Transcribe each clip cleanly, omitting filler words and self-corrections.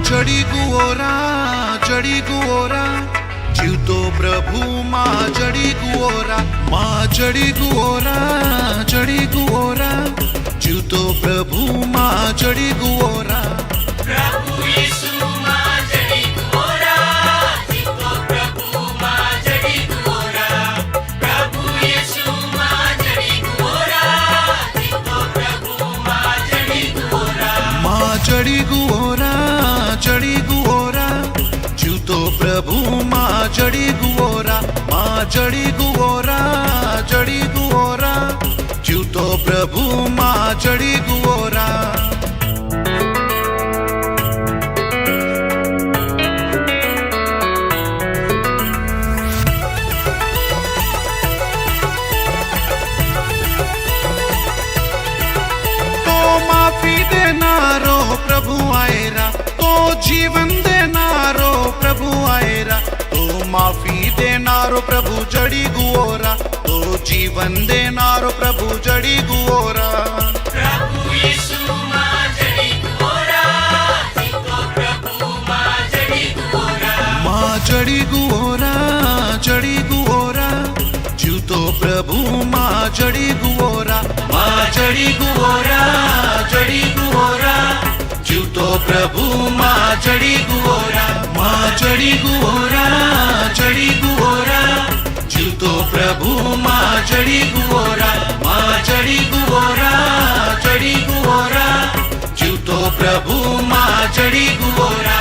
चढ़ी गुओरा जीवतो प्रभु माँ चढ़ी गुओरा जीवतो प्रभु माँ चढ़ी गुओरा प्रभु यीशु माँ चढ़ी गुओरा जीवतो प्रभु माँ चढ़ी गुओरा प्रभु यीशु माँ चढ़ी गुओरा जीवतो प्रभु माँ चढ़ी गुओरा जीवतो प्रभु माँ चढ़ी गुओरा जीवतो प्रभु माँ चढ़ी गुओरा तो माफी देनारो प्रभु आएरा तो जीवन देनारो प्रभु आएरा तो माफी देनारो प्रभु चढ़ी गुओरा तो जीवन देनारो प्रभु चढ़ी गुओरा प्रभु यीशु माँ चढ़ी गुओरा जीवतो प्रभु माँ चढ़ी गुओरा जीवतो प्रभु माँ चढ़ी गुओरा जीवतो प्रभु माँ चढ़ी गुओरा जीवतो प्रभु माँ चढ़ी गुओरा जीवतो प्रभु माँ चढ़ी गुओरा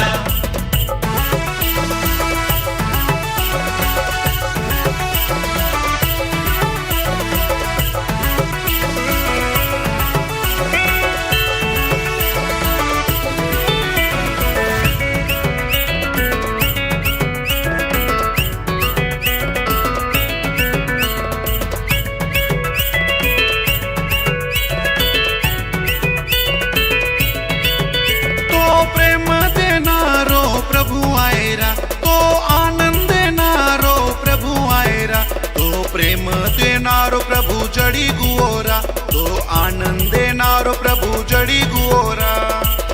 प्रेम देनारो प्रभु आएरा तो आनंद देनारो प्रभु आएरा तो प्रेम देनारो प्रभु चढ़ी गुओरा तो आनंद देनारो प्रभु चढ़ी गुओरा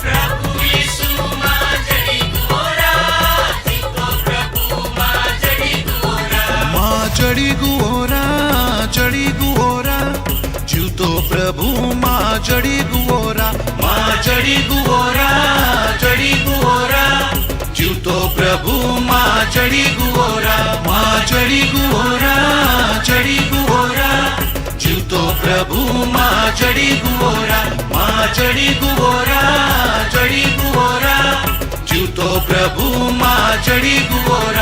प्रभु यीशु माँ चढ़ी गुओरा जीवतो प्रभु माँ चढ़ी गुओरा जीवतो प्रभु माँ चढ़ी गुओरा जीवतो प्रभु माँ चढ़ी गुओरा जीवतो प्रभु माँ चढ़ी गुओरा जीवतो प्रभु माँ चढ़ी गुओरा